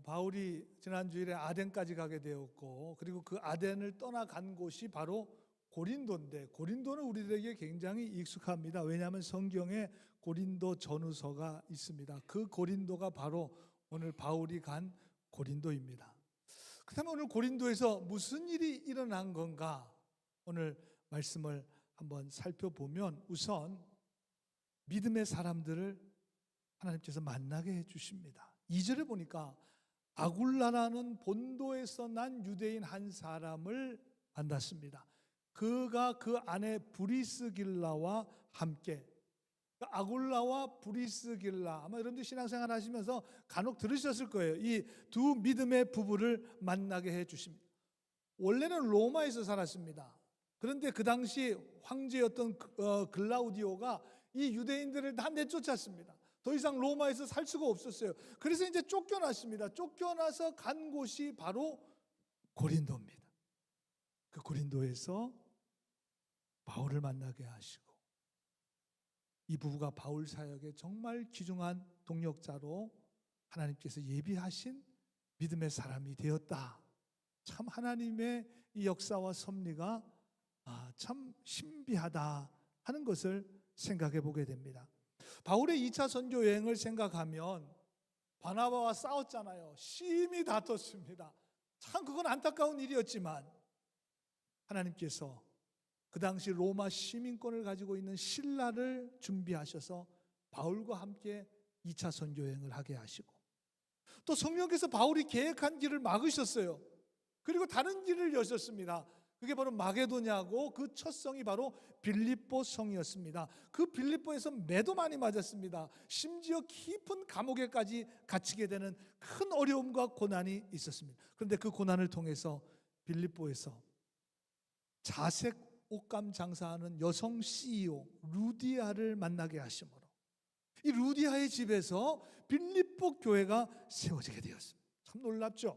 바울이 지난주일에 아덴까지 가게 되었고, 그리고 그 아덴을 떠나간 곳이 바로 고린도인데, 고린도는 우리들에게 굉장히 익숙합니다. 왜냐하면 성경에 고린도 전후서가 있습니다. 그 고린도가 바로 오늘 바울이 간 고린도입니다. 그렇다면 오늘 고린도에서 무슨 일이 일어난 건가? 오늘 말씀을 한번 살펴보면, 우선 믿음의 사람들을 하나님께서 만나게 해주십니다. 2절에 보니까 아굴라라는 본도에서 난 유대인 한 사람을 만났습니다. 그가 그 아내 브리스길라와 함께, 아굴라와 브리스길라, 아마 여러분들 신앙생활 하시면서 간혹 들으셨을 거예요. 이 두 믿음의 부부를 만나게 해주십니다. 원래는 로마에서 살았습니다. 그런데 그 당시 황제였던 글라우디오가 이 유대인들을 다 내쫓았습니다. 더 이상 로마에서 살 수가 없었어요. 그래서 이제 쫓겨났습니다. 쫓겨나서 간 곳이 바로 고린도입니다. 그 고린도에서 바울을 만나게 하시고, 이 부부가 바울 사역의 정말 귀중한 동력자로 하나님께서 예비하신 믿음의 사람이 되었다. 참 하나님의 이 역사와 섭리가 참 신비하다 하는 것을 생각해 보게 됩니다. 바울의 2차 선교 여행을 생각하면 바나바와 싸웠잖아요. 심히 다퉜습니다. 참 그건 안타까운 일이었지만 하나님께서 그 당시 로마 시민권을 가지고 있는 신라를 준비하셔서 바울과 함께 2차 선교 여행을 하게 하시고, 또 성령께서 바울이 계획한 길을 막으셨어요. 그리고 다른 길을 여셨습니다. 그게 바로 마게도냐고, 그 첫 성이 바로 빌립보 성이었습니다. 그 빌립보에서 매도 많이 맞았습니다. 심지어 깊은 감옥에까지 갇히게 되는 큰 어려움과 고난이 있었습니다. 그런데 그 고난을 통해서 빌립보에서 자색 옷감 장사하는 여성 CEO 루디아를 만나게 하심으로 이 루디아의 집에서 빌립보 교회가 세워지게 되었습니다. 참 놀랍죠?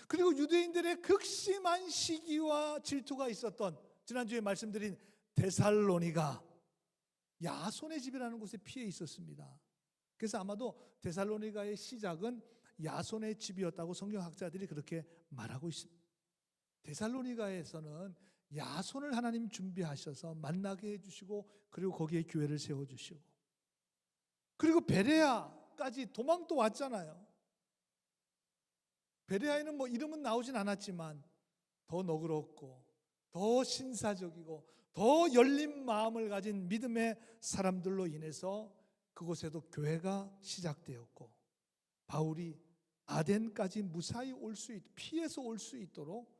그리고 유대인들의 극심한 시기와 질투가 있었던, 지난주에 말씀드린 데살로니가 야손의 집이라는 곳에 피해 있었습니다. 그래서 아마도 데살로니가의 시작은 야손의 집이었다고 성경학자들이 그렇게 말하고 있습니다. 데살로니가에서는 야손을 하나님 준비하셔서 만나게 해주시고, 그리고 거기에 교회를 세워주시고, 그리고 베레아까지 도망도 왔잖아요. 베레아에는 이름은 나오진 않았지만 더 너그럽고 더 신사적이고 더 열린 마음을 가진 믿음의 사람들로 인해서 그곳에도 교회가 시작되었고, 바울이 아덴까지 무사히 피해서 올 수 있도록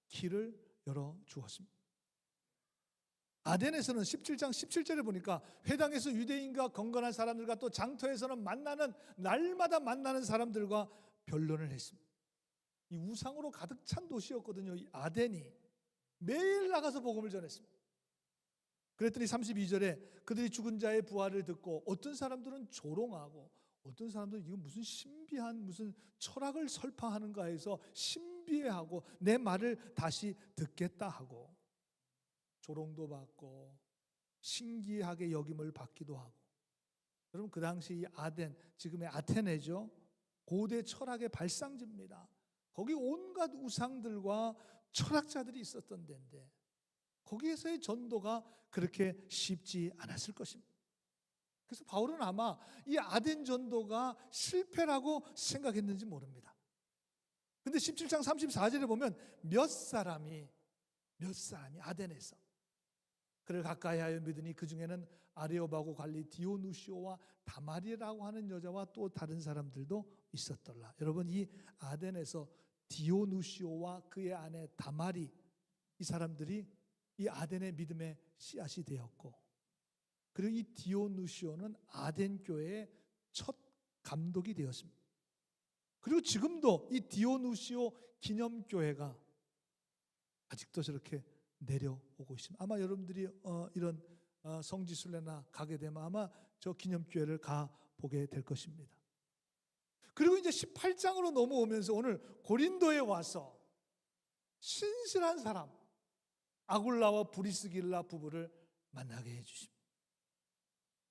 길을 열어 주었습니다. 아덴에서는 17장 17절에 보니까 회당에서 유대인과 건건한 사람들과, 또 장터에서는 날마다 만나는 사람들과 변론을 했습니다. 이 우상으로 가득 찬 도시였거든요. 이 아덴이 매일 나가서 복음을 전했습니다. 그랬더니 32절에 그들이 죽은 자의 부활을 듣고 어떤 사람들은 조롱하고, 어떤 사람들은 이거 무슨 신비한 무슨 철학을 설파하는가 해서 신비해하고 내 말을 다시 듣겠다 하고 조롱도 받고 신기하게 여김을 받기도 하고. 여러분, 그 당시 이 아덴, 지금의 아테네죠, 고대 철학의 발상지입니다. 거기 온갖 우상들과 철학자들이 있었던 데인데 거기에서의 전도가 그렇게 쉽지 않았을 것입니다. 그래서 바울은 아마 이 아덴 전도가 실패라고 생각했는지 모릅니다. 그런데 17장 34절에 보면 몇 사람이 아덴에서 그를 가까이 하여 믿으니 그 중에는 아레오바고 관리 디오누시오와 다마리라고 하는 여자와 또 다른 사람들도 있었더라. 여러분, 이 아덴에서 디오누시오와 그의 아내 다마리, 이 사람들이 이 아덴의 믿음의 씨앗이 되었고, 그리고 이 디오누시오는 아덴 교회의 첫 감독이 되었습니다. 그리고 지금도 이 디오누시오 기념교회가 아직도 저렇게 내려오고 있습니다. 아마 여러분들이 이런 성지순례나 가게 되면 아마 저 기념교회를 가보게 될 것입니다. 그리고 이제 18장으로 넘어오면서 오늘 고린도에 와서 신실한 사람 아굴라와 브리스길라 부부를 만나게 해주십니다.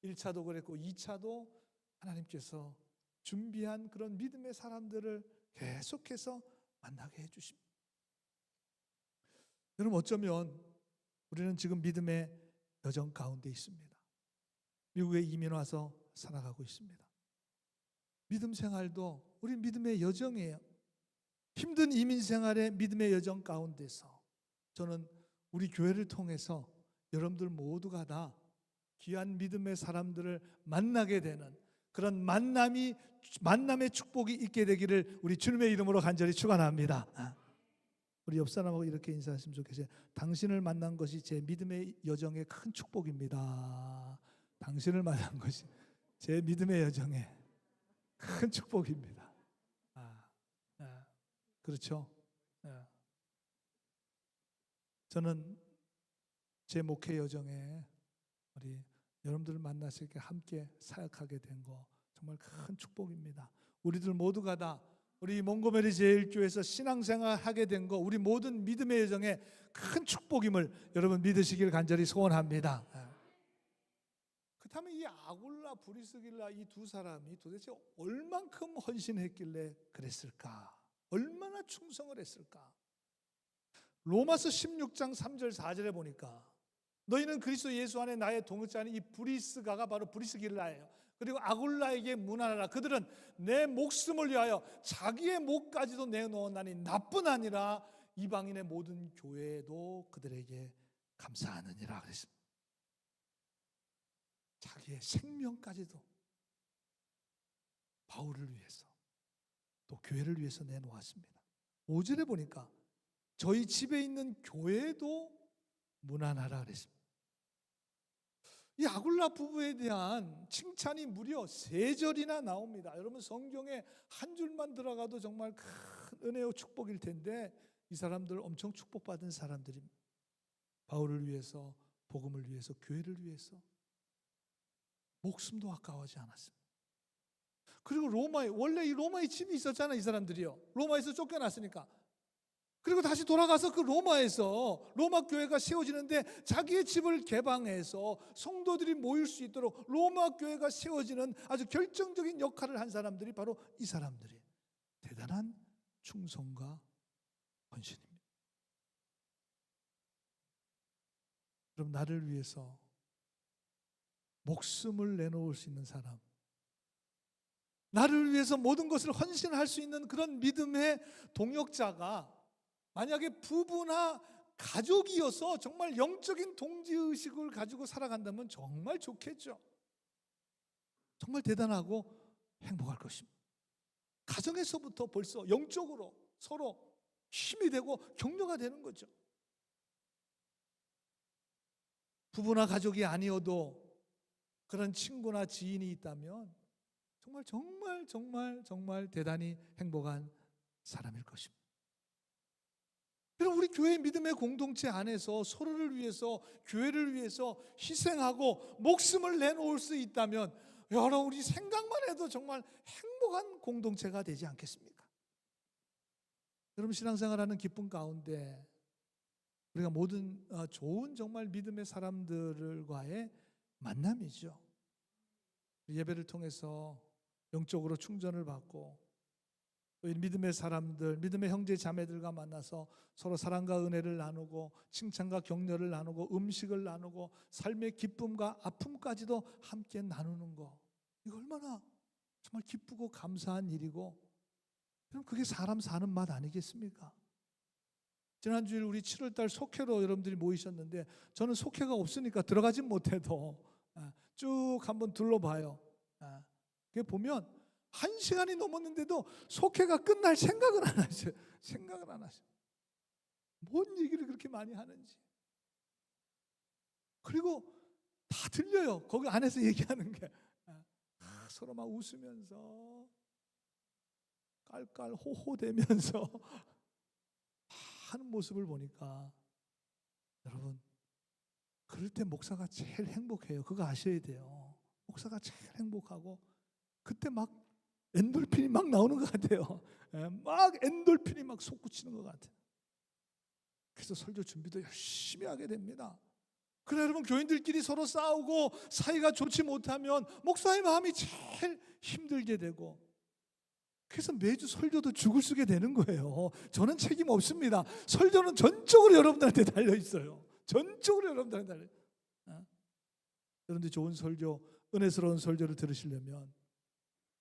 1차도 그랬고 2차도 하나님께서 준비한 그런 믿음의 사람들을 계속해서 만나게 해주십니다. 여러분, 어쩌면 우리는 지금 믿음의 여정 가운데 있습니다. 미국에 이민 와서 살아가고 있습니다. 믿음 생활도 우리 믿음의 여정이에요. 힘든 이민 생활의 믿음의 여정 가운데서 저는 우리 교회를 통해서 여러분들 모두가 다 귀한 믿음의 사람들을 만나게 되는 그런 만남의 축복이 있게 되기를 우리 주님의 이름으로 간절히 축원합니다. 우리 옆 사람하고 이렇게 인사하시면 좋겠어요. 당신을 만난 것이 제 믿음의 여정의 큰 축복입니다. 당신을 만난 것이 제 믿음의 여정의 큰 축복입니다. 그렇죠? 저는 제 목회 여정에 우리 여러분들을 만나서 이렇게 함께 사역하게 된 거 정말 큰 축복입니다. 우리들 모두가 다 우리 몽고메리 제일교회에서 신앙생활 하게 된 거 우리 모든 믿음의 여정에 큰 축복임을 여러분 믿으시길 간절히 소원합니다. 그렇다면 이 아굴라 브리스길라 이 두 사람이 도대체 얼만큼 헌신했길래 그랬을까? 얼마나 충성을 했을까? 로마서 16장 3절 4절에 보니까 너희는 그리스도 예수 안에 나의 동역자인 이 브리스가가 바로 브리스길라예요. 그리고 아굴라에게 문안하라. 그들은 내 목숨을 위하여 자기의 목까지도 내놓았나니 나뿐 아니라 이방인의 모든 교회도 그들에게 감사하느니라 그랬습니다. 자기의 생명까지도 바울을 위해서 또 교회를 위해서 내놓았습니다. 5절에 보니까 저희 집에 있는 교회도 문안하라 그랬습니다. 이 아굴라 부부에 대한 칭찬이 무려 3절이나 나옵니다. 여러분 성경에 한 줄만 들어가도 정말 큰 은혜와 축복일 텐데 이 사람들 엄청 축복받은 사람들입니다. 바울을 위해서, 복음을 위해서, 교회를 위해서 목숨도 아까워하지 않았습니다. 그리고 원래 이 로마에 집이 있었잖아요. 이 사람들이요. 로마에서 쫓겨났으니까. 그리고 다시 돌아가서 그 로마에서 로마 교회가 세워지는데 자기의 집을 개방해서 성도들이 모일 수 있도록 로마 교회가 세워지는 아주 결정적인 역할을 한 사람들이 바로 이 사람들이 대단한 충성과 헌신입니다. 그럼 나를 위해서 목숨을 내놓을 수 있는 사람, 나를 위해서 모든 것을 헌신할 수 있는 그런 믿음의 동역자가 만약에 부부나 가족이어서 정말 영적인 동지의식을 가지고 살아간다면 정말 좋겠죠. 정말 대단하고 행복할 것입니다. 가정에서부터 벌써 영적으로 서로 힘이 되고 격려가 되는 거죠. 부부나 가족이 아니어도 그런 친구나 지인이 있다면 정말 대단히 행복한 사람일 것입니다. 그럼 우리 교회 믿음의 공동체 안에서 서로를 위해서, 교회를 위해서 희생하고 목숨을 내놓을 수 있다면 여러분 우리 생각만 해도 정말 행복한 공동체가 되지 않겠습니까? 여러분 신앙생활하는 기쁨 가운데 우리가 모든 좋은 정말 믿음의 사람들과의 만남이죠. 예배를 통해서 영적으로 충전을 받고 또 믿음의 사람들, 믿음의 형제 자매들과 만나서 서로 사랑과 은혜를 나누고 칭찬과 격려를 나누고 음식을 나누고 삶의 기쁨과 아픔까지도 함께 나누는 거, 이거 얼마나 정말 기쁘고 감사한 일이고, 그럼 그게 사람 사는 맛 아니겠습니까? 지난주일 우리 7월달 속회로 여러분들이 모이셨는데 저는 속회가 없으니까 들어가진 못해도 쭉 한번 둘러봐요. 그게 보면 1시간이 넘었는데도 속회가 끝날 생각을 안 하셔요. 생각을 안 하셔요. 뭔 얘기를 그렇게 많이 하는지. 그리고 다 들려요. 거기 안에서 얘기하는 게. 서로 막 웃으면서 깔깔 호호대면서 하는 모습을 보니까 여러분 그럴 때 목사가 제일 행복해요. 그거 아셔야 돼요. 목사가 제일 행복하고 그때 막 엔돌핀이 막 나오는 것 같아요. 막 엔돌핀이 막 솟구치는 것 같아요. 그래서 설교 준비도 열심히 하게 됩니다. 그래 여러분 교인들끼리 서로 싸우고 사이가 좋지 못하면 목사의 마음이 제일 힘들게 되고 그래서 매주 설교도 죽을 쓰게 되는 거예요. 저는 책임 없습니다. 설교는 전적으로 여러분들한테 달려 있어요. 전적으로 여러분들한테 달려 있어요. 여러분들 좋은 설교, 은혜스러운 설교를 들으시려면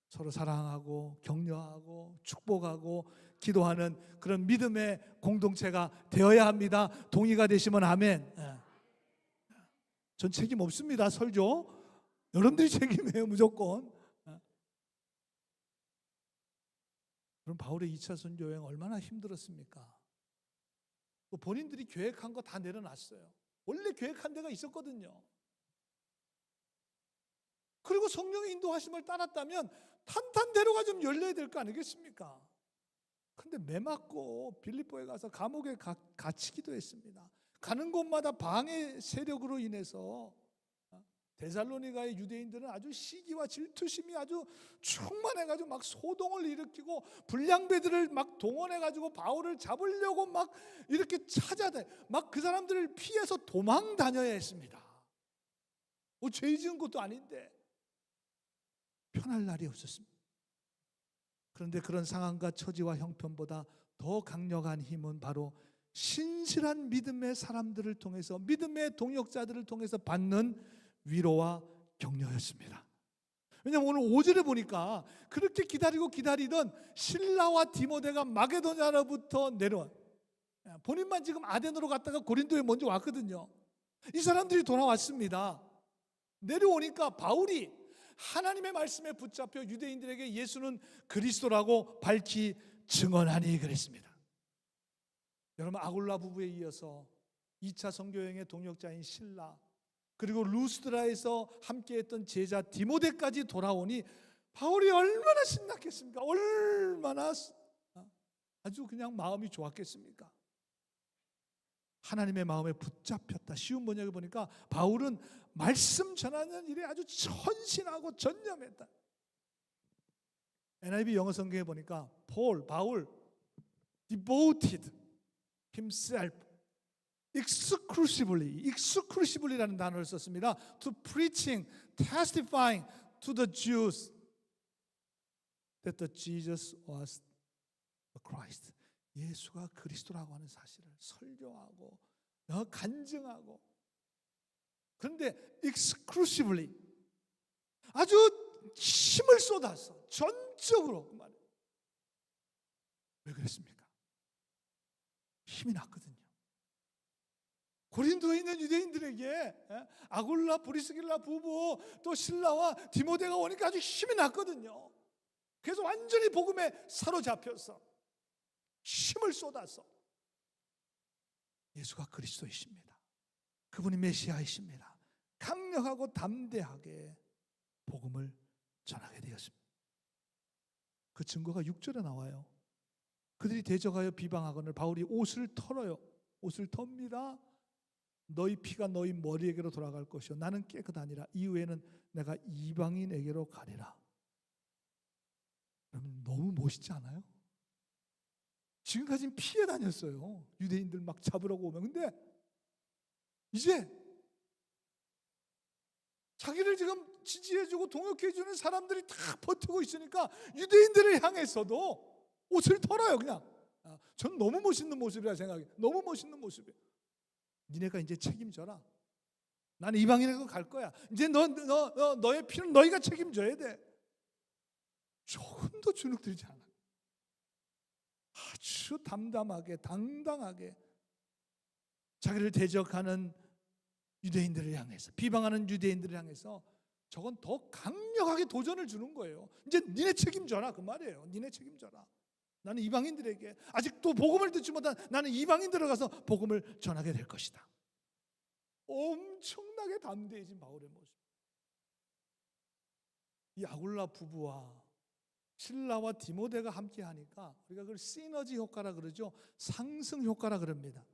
서로 사랑하고 격려하고 축복하고 기도하는 그런 믿음의 공동체가 되어야 합니다. 동의가 되시면 아멘. 전 책임 없습니다. 설교 여러분들이 책임해요. 무조건. 그럼 바울의 2차 선교 여행 얼마나 힘들었습니까? 본인들이 계획한 거 다 내려놨어요. 원래 계획한 데가 있었거든요. 그리고 성령의 인도하심을 따랐다면 탄탄대로가 좀 열려야 될 거 아니겠습니까? 근데 매 맞고 빌립보에 가서 감옥에 갇히기도 했습니다. 가는 곳마다 방해 세력으로 인해서 데살로니가의 유대인들은 아주 시기와 질투심이 아주 충만해가지고 막 소동을 일으키고 불량배들을 막 동원해가지고 바울을 잡으려고 막 이렇게 찾아다니, 막 그 사람들을 피해서 도망 다녀야 했습니다. 죄 지은 것도 아닌데 편할 날이 없었습니다. 그런데 그런 상황과 처지와 형편보다 더 강력한 힘은 바로 신실한 믿음의 사람들을 통해서, 믿음의 동역자들을 통해서 받는 위로와 격려였습니다. 왜냐하면 오늘 5절에 보니까 그렇게 기다리던 실라와 디모데가 마게도냐로부터 내려와, 본인만 지금 아덴으로 갔다가 고린도에 먼저 왔거든요. 이 사람들이 돌아왔습니다. 내려오니까 바울이 하나님의 말씀에 붙잡혀 유대인들에게 예수는 그리스도라고 밝히 증언하니 그랬습니다. 여러분, 아굴라 부부에 이어서 2차 선교여행의 동역자인 실라, 그리고 루스드라에서 함께했던 제자 디모데까지 돌아오니 바울이 얼마나 신났겠습니까? 얼마나 아주 그냥 마음이 좋았겠습니까? 하나님의 마음에 붙잡혔다. 쉬운 번역을 보니까 바울은 말씀 전하는 일에 아주 헌신하고 전념했다. NIV 영어 성경에 보니까 바울 devoted himself exclusively라는 단어를 썼습니다. To preaching, testifying to the Jews that the Jesus was the Christ. 예수가 그리스도라고 하는 사실을 설교하고 간증하고, 그런데 exclusively 아주 힘을 쏟아서 전적으로 그 말이에요. 왜 그랬습니까? 힘이 났거든요. 고린도에 있는 유대인들에게 아굴라 브리스길라 부부 또 실라와 디모데가 오니까 아주 힘이 났거든요. 그래서 완전히 복음에 사로잡혀서 힘을 쏟아서 예수가 그리스도이십니다, 그분이 메시아이십니다, 강력하고 담대하게 복음을 전하게 되었습니다. 그 증거가 6절에 나와요. 그들이 대적하여 비방하거늘 바울이 옷을 털어요. 옷을 텁니다. 너희 피가 너희 머리에게로 돌아갈 것이요 나는 깨끗하니라. 이후에는 내가 이방인에게로 가리라. 여러분, 너무 멋있지 않아요? 지금까지는 피해 다녔어요. 유대인들 막 잡으려고 오면. 근데 이제 자기를 지금 지지해주고 동역해주는 사람들이 다 버티고 있으니까 유대인들을 향해서도 옷을 털어요. 그냥. 전 너무 멋있는 모습이라 생각해요. 너무 멋있는 모습이에요. 니네가 이제 책임져라. 나는 이방인에게 갈 거야. 이제 너의 피는 너희가 책임져야 돼. 조금도 주눅들지 않아. 아주 담담하게 당당하게 자기를 대적하는 유대인들을 향해서, 비방하는 유대인들을 향해서 저건 더 강력하게 도전을 주는 거예요. 이제 니네 책임져라 그 말이에요. 니네 책임져라. 나는 이방인들에게, 아직도 복음을 듣지 못한 나는 이방인들에 가서 복음을 전하게 될 것이다. 엄청나게 담대해진 바울의 모습. 이 아굴라 부부와 실라와 디모데가 함께 하니까 우리가 그걸 시너지 효과라 그러죠. 상승 효과라 그럽니다.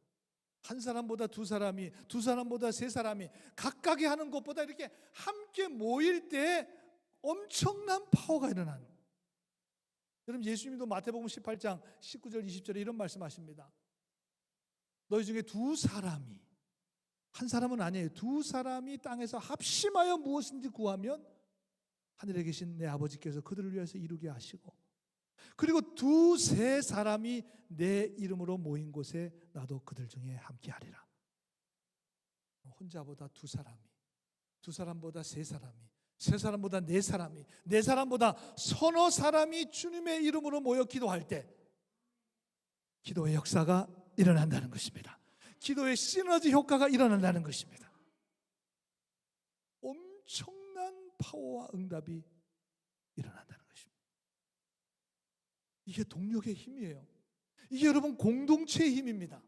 한 사람보다 두 사람이, 두 사람보다 세 사람이 각각이 하는 것보다 이렇게 함께 모일 때 엄청난 파워가 일어나는. 여러분, 예수님도 마태복음 18장 19절 20절에 이런 말씀하십니다. 너희 중에 두 사람이, 한 사람은 아니에요, 두 사람이 땅에서 합심하여 무엇인지 구하면 하늘에 계신 내 아버지께서 그들을 위해서 이루게 하시고, 그리고 두세 사람이 내 이름으로 모인 곳에 나도 그들 중에 함께하리라. 혼자보다 두 사람이, 두 사람보다 세 사람이, 세 사람보다 네 사람이, 네 사람보다 서너 사람이 주님의 이름으로 모여 기도할 때 기도의 역사가 일어난다는 것입니다. 기도의 시너지 효과가 일어난다는 것입니다. 엄청난 파워와 응답이 일어난다는 것입니다. 이게 동력의 힘이에요. 이게 여러분 공동체의 힘입니다.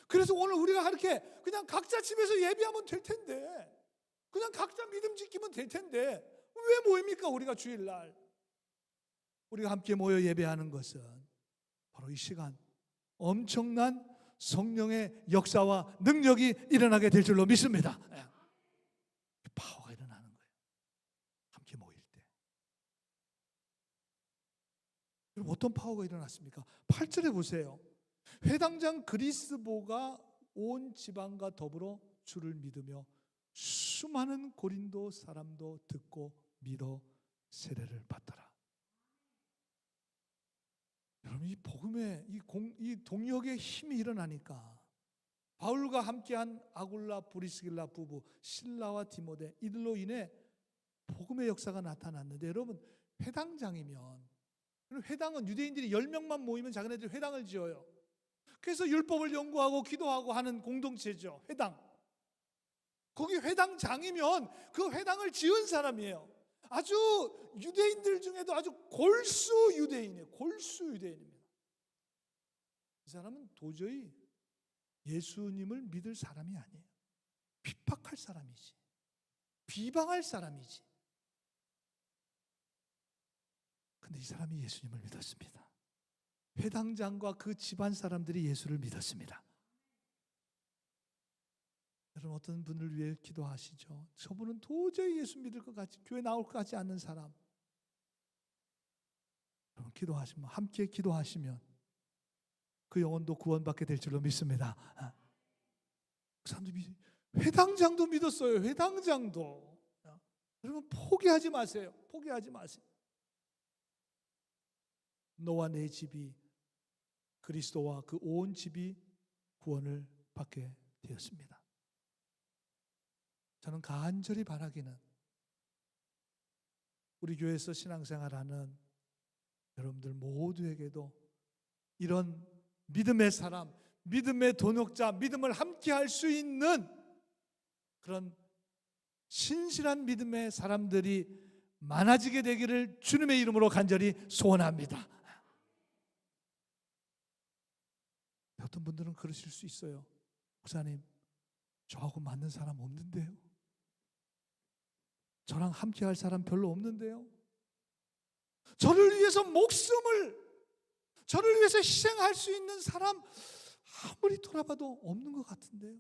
그래서 오늘 우리가 이렇게 그냥 각자 집에서 예배하면 될 텐데, 그냥 각자 믿음 지키면 될 텐데 왜 모입니까? 우리가 주일날 우리가 함께 모여 예배하는 것은 바로 이 시간 엄청난 성령의 역사와 능력이 일어나게 될 줄로 믿습니다. 파워가 일어나는 거예요. 함께 모일 때. 여러분 어떤 파워가 일어났습니까? 8절에 보세요. 회당장 그리스보가 온 지방과 더불어 주를 믿으며 수많은 고린도 사람도 듣고 믿어 세례를 받더라. 여러분 이 복음의 이 동력의 힘이 일어나니까 바울과 함께한 아굴라 브리스길라 부부 실라와 디모데 이들로 인해 복음의 역사가 나타났는데, 여러분 회당장이면, 회당은 유대인들이 10명만 모이면 자기네들이 회당을 지어요. 그래서 율법을 연구하고 기도하고 하는 공동체죠. 회당. 거기 회당장이면 그 회당을 지은 사람이에요. 아주 유대인들 중에도 아주 골수 유대인이에요. 골수 유대인입니다. 이 사람은 도저히 예수님을 믿을 사람이 아니에요. 핍박할 사람이지, 비방할 사람이지. 근데 이 사람이 예수님을 믿었습니다. 회당장과 그 집안 사람들이 예수를 믿었습니다. 여러분 어떤 분을 위해 기도하시죠? 저분은 도저히 예수 믿을 것 같지, 교회 나올 것 같지 않는 사람. 여러분 기도하시면, 함께 기도하시면 그 영혼도 구원받게 될 줄로 믿습니다. 회당장도 믿었어요. 회당장도. 여러분 포기하지 마세요. 포기하지 마세요. 너와 내 집이, 그리스도와 그 온 집이 구원을 받게 되었습니다. 저는 간절히 바라기는 우리 교회에서 신앙생활하는 여러분들 모두에게도 이런 믿음의 사람, 믿음의 동역자, 믿음을 함께 할 수 있는 그런 신실한 믿음의 사람들이 많아지게 되기를 주님의 이름으로 간절히 소원합니다. 어떤 분들은 그러실 수 있어요. 목사님, 저하고 맞는 사람 없는데요? 저랑 함께 할 사람 별로 없는데요? 저를 위해서 저를 위해서 희생할 수 있는 사람 아무리 돌아봐도 없는 것 같은데요?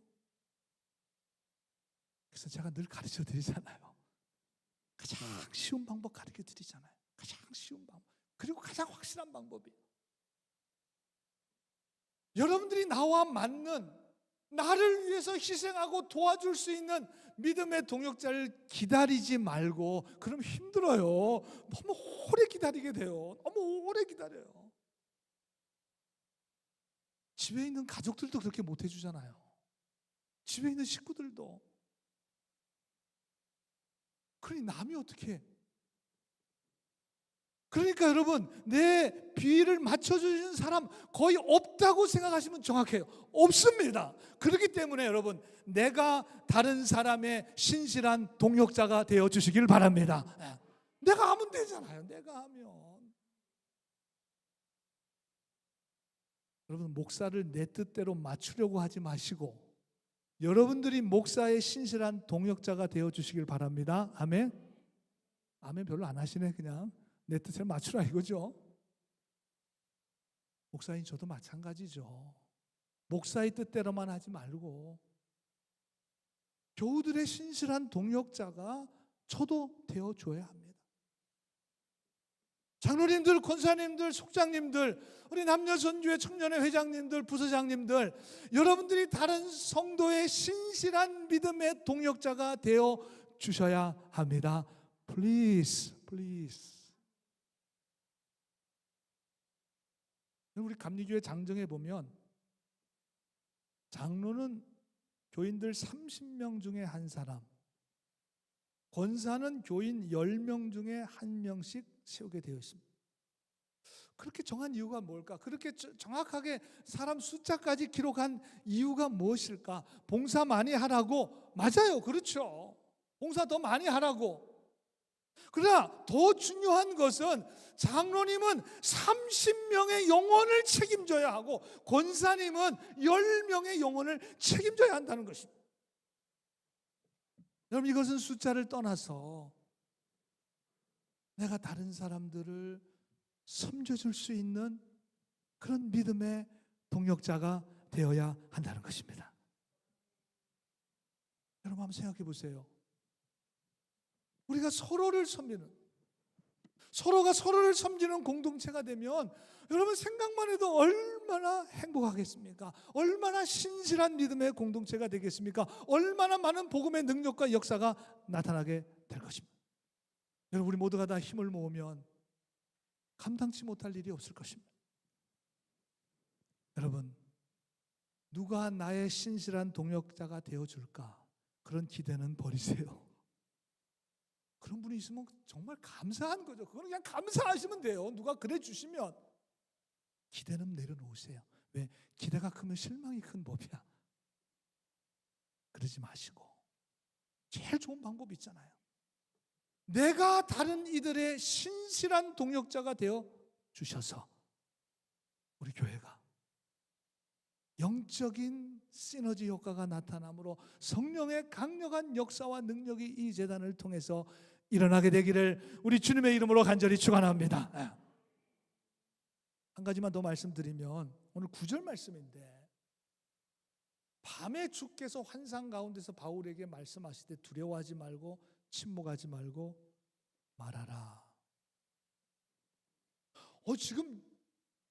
그래서 제가 늘 가르쳐 드리잖아요. 가장 쉬운 방법 가르쳐 드리잖아요. 가장 쉬운 방법, 그리고 가장 확실한 방법이에요. 여러분들이 나와 맞는, 나를 위해서 희생하고 도와줄 수 있는 믿음의 동역자를 기다리지 말고, 그럼 힘들어요. 너무 오래 기다리게 돼요. 너무 오래 기다려요. 집에 있는 가족들도 그렇게 못 해주잖아요. 집에 있는 식구들도. 그러니 남이 어떻게 해? 그러니까 여러분, 내 비위를 맞춰주는 사람 거의 없다고 생각하시면 정확해요. 없습니다. 그렇기 때문에 여러분, 내가 다른 사람의 신실한 동역자가 되어주시길 바랍니다. 내가 하면 되잖아요. 내가 하면. 여러분, 목사를 내 뜻대로 맞추려고 하지 마시고 여러분들이 목사의 신실한 동역자가 되어주시길 바랍니다. 아멘. 아멘 별로 안 하시네. 그냥 내 뜻에 맞추라 이거죠. 목사인 저도 마찬가지죠. 목사의 뜻대로만 하지 말고 교우들의 신실한 동역자가 저도 되어줘야 합니다. 장로님들, 권사님들, 속장님들, 우리 남녀선교회 청년회 회장님들, 부서장님들, 여러분들이 다른 성도의 신실한 믿음의 동역자가 되어 주셔야 합니다. Please, please. 우리 감리교회 장정에 보면 장로는 교인들 30명 중에 한 사람, 권사는 교인 10명 중에 한 명씩 세우게 되어 있습니다. 그렇게 정한 이유가 뭘까? 그렇게 정확하게 사람 숫자까지 기록한 이유가 무엇일까? 봉사 많이 하라고. 맞아요. 그렇죠. 봉사 더 많이 하라고. 그러나 더 중요한 것은 장로님은 30명의 영혼을 책임져야 하고 권사님은 10명의 영혼을 책임져야 한다는 것입니다. 여러분, 이것은 숫자를 떠나서 내가 다른 사람들을 섬겨줄 수 있는 그런 믿음의 동역자가 되어야 한다는 것입니다. 여러분, 한번 생각해 보세요. 우리가 서로를 섬기는, 서로가 서로를 섬기는 공동체가 되면 여러분 생각만 해도 얼마나 행복하겠습니까? 얼마나 신실한 믿음의 공동체가 되겠습니까? 얼마나 많은 복음의 능력과 역사가 나타나게 될 것입니다. 여러분, 우리 모두가 다 힘을 모으면 감당치 못할 일이 없을 것입니다. 여러분, 누가 나의 신실한 동역자가 되어줄까? 그런 기대는 버리세요. 그런 분이 있으면 정말 감사한 거죠. 그건 그냥 감사하시면 돼요. 누가 그래 주시면. 기대는 내려놓으세요. 왜? 기대가 크면 실망이 큰 법이야. 그러지 마시고 제일 좋은 방법이 있잖아요. 내가 다른 이들의 신실한 동역자가 되어 주셔서 우리 교회가 영적인 시너지 효과가 나타나므로 성령의 강력한 역사와 능력이 이 재단을 통해서 일어나게 되기를 우리 주님의 이름으로 간절히 축원합니다. 한 가지만 더 말씀드리면 오늘 9절 말씀인데, 밤에 주께서 환상 가운데서 바울에게 말씀하시되 두려워하지 말고 침묵하지 말고 말하라. 지금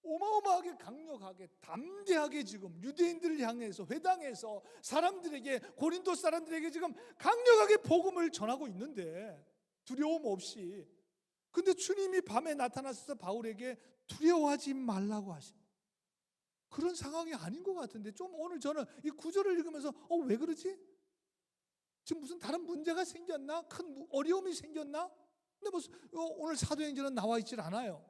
어마어마하게 강력하게 담대하게 지금 유대인들을 향해서 회당에서 사람들에게, 고린도 사람들에게 지금 강력하게 복음을 전하고 있는데 두려움 없이. 근데 주님이 밤에 나타나셔서 바울에게 두려워하지 말라고 하십니다. 그런 상황이 아닌 것 같은데 좀 오늘 저는 이 구절을 읽으면서 왜 그러지? 지금 무슨 다른 문제가 생겼나? 큰 어려움이 생겼나? 근데 오늘 사도행전은 나와 있질 않아요.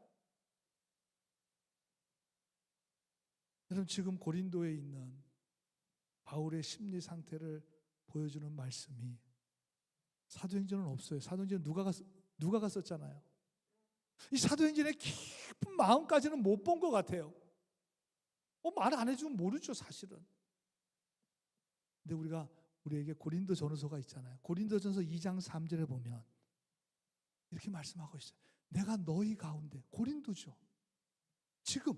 여러분, 지금 고린도에 있는 바울의 심리 상태를 보여주는 말씀이 사도행전은 없어요. 사도행전은 누가 갔었잖아요. 이 사도행전의 깊은 마음까지는 못 본 것 같아요. 말 안 해주면 모르죠, 사실은. 근데 우리에게 고린도 전후서가 있잖아요. 고린도전서 2장 3절에 보면 이렇게 말씀하고 있어요. 내가 너희 가운데, 고린도죠. 지금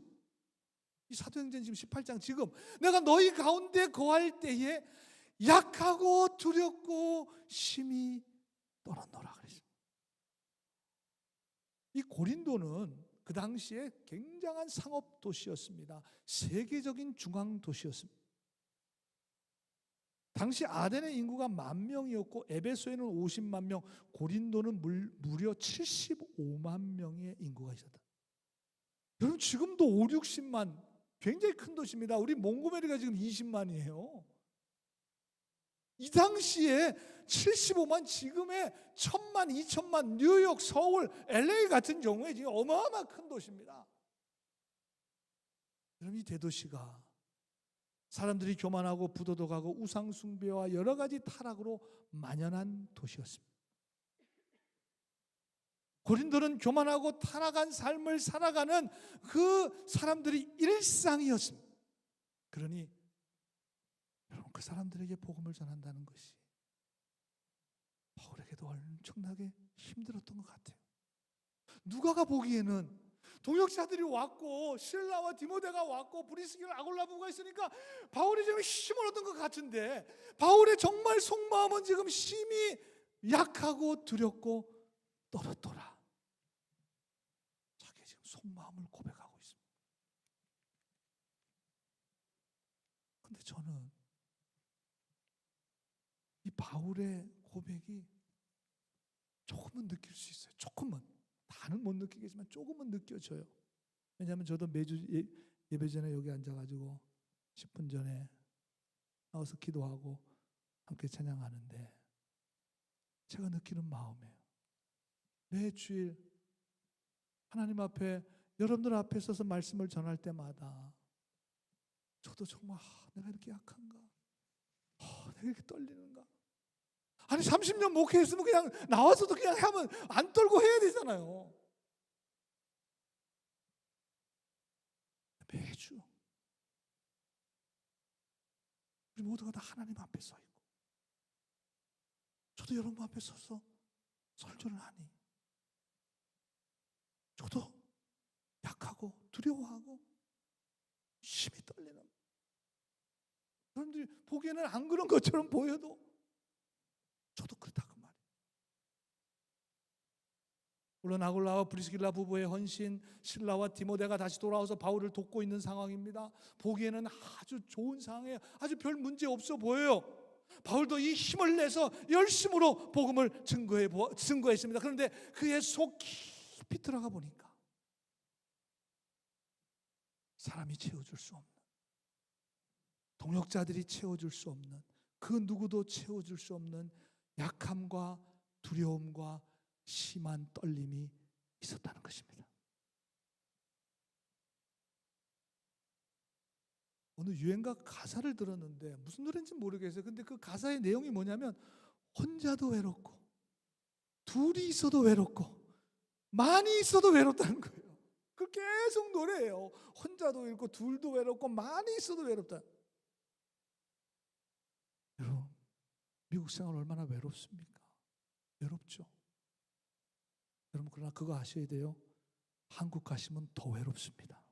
이 사도행전 지금 18장, 지금 내가 너희 가운데 거할 때에 약하고 두렵고 심히 떨었노라 그랬습니다. 이 고린도는 그 당시에 굉장한 상업 도시였습니다. 세계적인 중앙 도시였습니다. 당시 아덴의 인구가 10,000명이었고 에베소에는 50만 명, 고린도는 무려 75만 명의 인구가 있었다. 여러분, 지금도 5, 60만 굉장히 큰 도시입니다. 우리 몽고메리가 지금 20만이에요. 이 당시에 75만, 지금의 1,000만, 2,000만, 뉴욕, 서울, LA 같은 경우에 지금 어마어마한 큰 도시입니다. 여러분, 이 대도시가 사람들이 교만하고 부도덕하고 우상 숭배와 여러 가지 타락으로 만연한 도시였습니다. 고린도는 교만하고 타락한 삶을 살아가는 그 사람들이 일상이었습니다. 그러니 여러분, 그 사람들에게 복음을 전한다는 것이 바울에게도 엄청나게 힘들었던 것 같아요. 누가가 보기에는 동역자들이 왔고 실라와 디모데가 왔고 브리스기와 아골라부가 있으니까 바울이 좀 힘을 얻은 것 같은데, 바울의 정말 속마음은 지금 심히 약하고 두렵고 떨었더라. 자기 지금 속마음을 고백하고 있습니다. 근데 저는 이 바울의 고백이 조금은 느낄 수 있어요. 조금은. 다는 못 느끼겠지만 조금은 느껴져요. 왜냐하면 저도 매주 예배 전에 여기 앉아가지고 10분 전에 나와서 기도하고 함께 찬양하는데 제가 느끼는 마음이에요. 매 주일 하나님 앞에, 여러분들 앞에 서서 말씀을 전할 때마다 저도 정말 내가 이렇게 약한가? 내가 이렇게 떨리는가? 아니 30년 목회했으면 그냥 나와서도 그냥 하면 안 떨고 해야 되잖아요. 매주 우리 모두가 다 하나님 앞에 서 있고 저도 여러분 앞에 서서 설교를 하니 저도 약하고 두려워하고 심히 떨리는, 여러분들이 보기에는 안 그런 것처럼 보여도 저도 그렇다 그 말이에요. 물론 아굴라와 브리스길라 부부의 헌신, 실라와 디모데가 다시 돌아와서 바울을 돕고 있는 상황입니다. 보기에는 아주 좋은 상황이에요. 아주 별 문제 없어 보여요. 바울도 이 힘을 내서 열심으로 복음을 증거했습니다. 그런데 그의 속 깊이 들어가 보니까 사람이 채워줄 수 없는, 동역자들이 채워줄 수 없는, 그 누구도 채워줄 수 없는 약함과 두려움과 심한 떨림이 있었다는 것입니다. 어느 유행가 가사를 들었는데 무슨 노래인지 모르겠어요. 근데 그 가사의 내용이 뭐냐면 혼자도 외롭고 둘이 있어도 외롭고 많이 있어도 외롭다는 거예요. 그 계속 노래예요. 혼자도 외롭고 둘도 외롭고 많이 있어도 외롭다. 여러분, 미국 생활 얼마나 외롭습니까? 외롭죠. 여러분, 그러나 그거 아셔야 돼요. 한국 가시면 더 외롭습니다.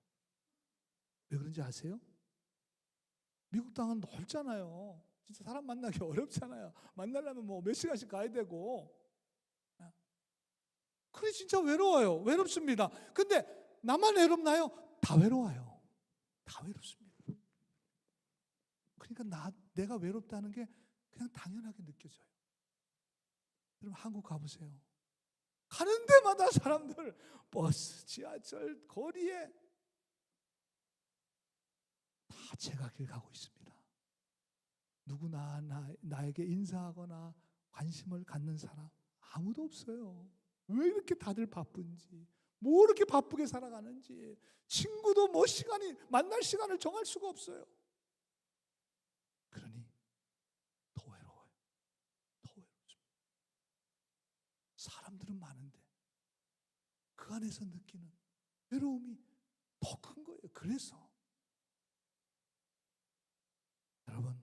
왜 그런지 아세요? 미국 땅은 넓잖아요. 진짜 사람 만나기 어렵잖아요. 만나려면 뭐 몇 시간씩 가야 되고. 그래 진짜 외로워요. 외롭습니다. 근데 나만 외롭나요? 다 외로워요. 다 외롭습니다. 그러니까 내가 외롭다는 게 그냥 당연하게 느껴져요. 여러분 한국 가보세요. 가는 데마다 사람들 버스, 지하철, 거리에 다 제각길 가고 있습니다. 누구나 나에게 인사하거나 관심을 갖는 사람 아무도 없어요. 왜 이렇게 다들 바쁜지, 뭐 이렇게 바쁘게 살아가는지, 친구도 뭐 만날 시간을 정할 수가 없어요. 그러니 더 외로워요. 더 외롭습니다. 사람들은 많은데 그 안에서 느끼는 외로움이 더 큰 거예요. 그래서 여러분,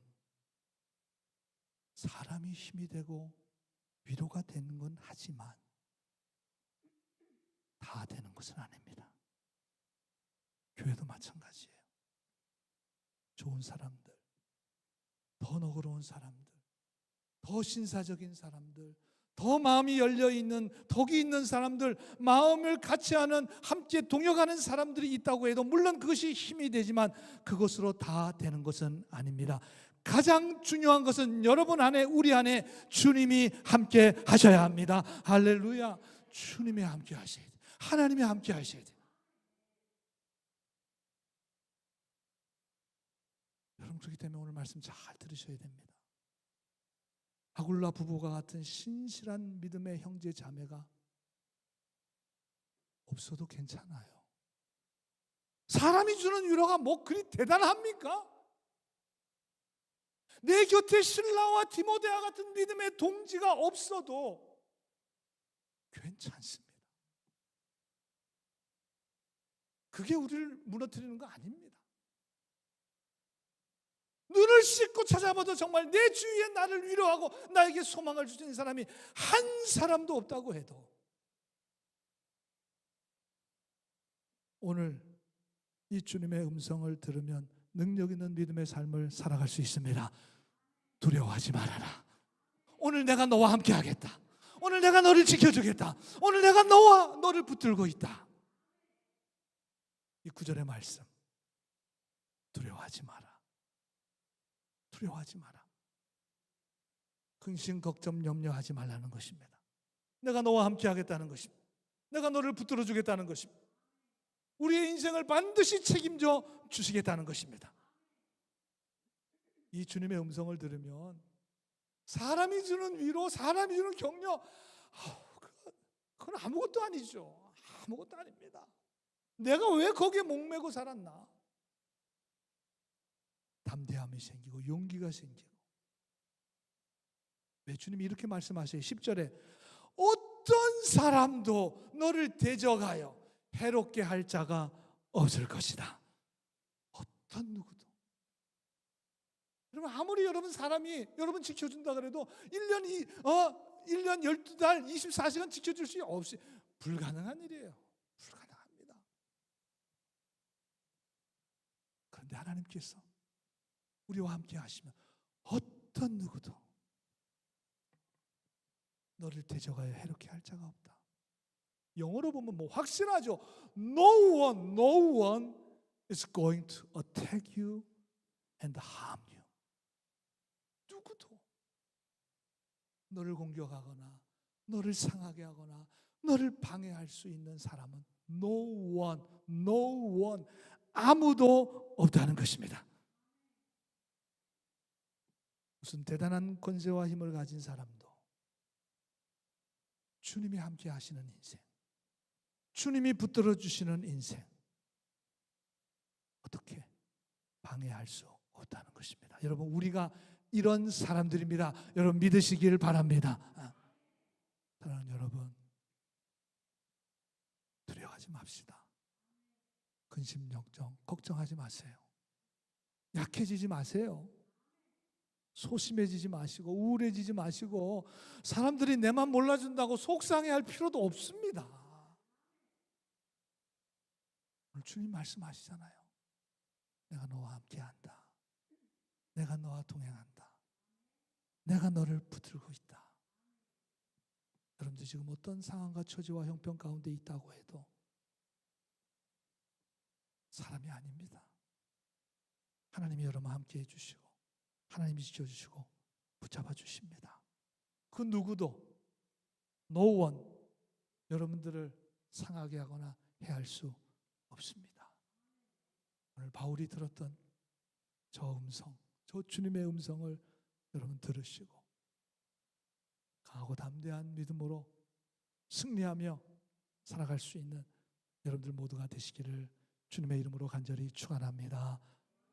사람이 힘이 되고 위로가 되는 건 하지만 다 되는 것은 아닙니다. 교회도 마찬가지예요. 좋은 사람들, 더 너그러운 사람들, 더 신사적인 사람들, 더 마음이 열려있는, 덕이 있는 사람들, 마음을 같이 하는, 함께 동역하는 사람들이 있다고 해도 물론 그것이 힘이 되지만 그것으로 다 되는 것은 아닙니다. 가장 중요한 것은 여러분 안에, 우리 안에 주님이 함께 하셔야 합니다. 할렐루야. 주님이 함께 하셔야 돼요. 하나님이 함께 하셔야 돼요. 여러분, 그렇기 때문에 오늘 말씀 잘 들으셔야 됩니다. 아굴라 부부가 같은 신실한 믿음의 형제 자매가 없어도 괜찮아요. 사람이 주는 위로가 뭐 그리 대단합니까? 내 곁에 실라와 디모데와 같은 믿음의 동지가 없어도 괜찮습니다. 그게 우리를 무너뜨리는 거 아닙니다. 눈을 씻고 찾아봐도 정말 내 주위에 나를 위로하고 나에게 소망을 주시는 사람이 한 사람도 없다고 해도 오늘 이 주님의 음성을 들으면 능력 있는 믿음의 삶을 살아갈 수 있습니다. 두려워하지 말아라. 오늘 내가 너와 함께 하겠다. 오늘 내가 너를 지켜주겠다. 오늘 내가 너를 붙들고 있다. 이 9절의 말씀, 두려워하지 마라. 두려워하지 마라. 근심, 걱정, 염려하지 말라는 것입니다. 내가 너와 함께 하겠다는 것입니다. 내가 너를 붙들어 주겠다는 것입니다. 우리의 인생을 반드시 책임져 주시겠다는 것입니다. 이 주님의 음성을 들으면 사람이 주는 위로, 사람이 주는 격려, 그건 아무것도 아니죠. 아무것도 아닙니다. 내가 왜 거기에 목매고 살았나? 담대함이 생기고 용기가 생기고. 왜 주님이 이렇게 말씀하세요? 10절에 어떤 사람도 너를 대적하여 해롭게 할 자가 없을 것이다. 어떤 누구도. 여러분, 아무리 여러분 사람이 여러분 지켜준다 그래도 1년 12달 24시간 지켜줄 수 없이 불가능한 일이에요. 불가능합니다. 그런데 하나님께서 우리와 함께 하시면 어떤 누구도 너를 대적하여 해롭게 할 자가 없다. 영어로 보면 뭐 확실하죠. No one is going to attack you and harm you. 누구도 너를 공격하거나 너를 상하게 하거나 너를 방해할 수 있는 사람은 no one, 아무도 없다는 것입니다. 무슨 대단한 권세와 힘을 가진 사람도 주님이 함께 하시는 인생, 주님이 붙들어 주시는 인생, 어떻게 방해할 수 없다는 것입니다. 여러분, 우리가 이런 사람들입니다. 여러분 믿으시기를 바랍니다. 사랑하는 여러분, 두려워하지 맙시다. 근심걱정 걱정하지 마세요. 약해지지 마세요. 소심해지지 마시고 우울해지지 마시고 사람들이 내만 몰라준다고 속상해할 필요도 없습니다. 오늘 주님 말씀하시잖아요. 내가 너와 함께한다. 내가 너와 동행한다. 내가 너를 붙들고 있다. 여러분들 지금 어떤 상황과 처지와 형편 가운데 있다고 해도 사람이 아닙니다. 하나님이 여러분 함께 해주시고 하나님이 지켜주시고 붙잡아 주십니다. 그 누구도 no one 여러분들을 상하게 하거나 해할 수 없습니다. 오늘 바울이 들었던 저 음성, 저 주님의 음성을 여러분 들으시고 강하고 담대한 믿음으로 승리하며 살아갈 수 있는 여러분들 모두가 되시기를 주님의 이름으로 간절히 축원합니다.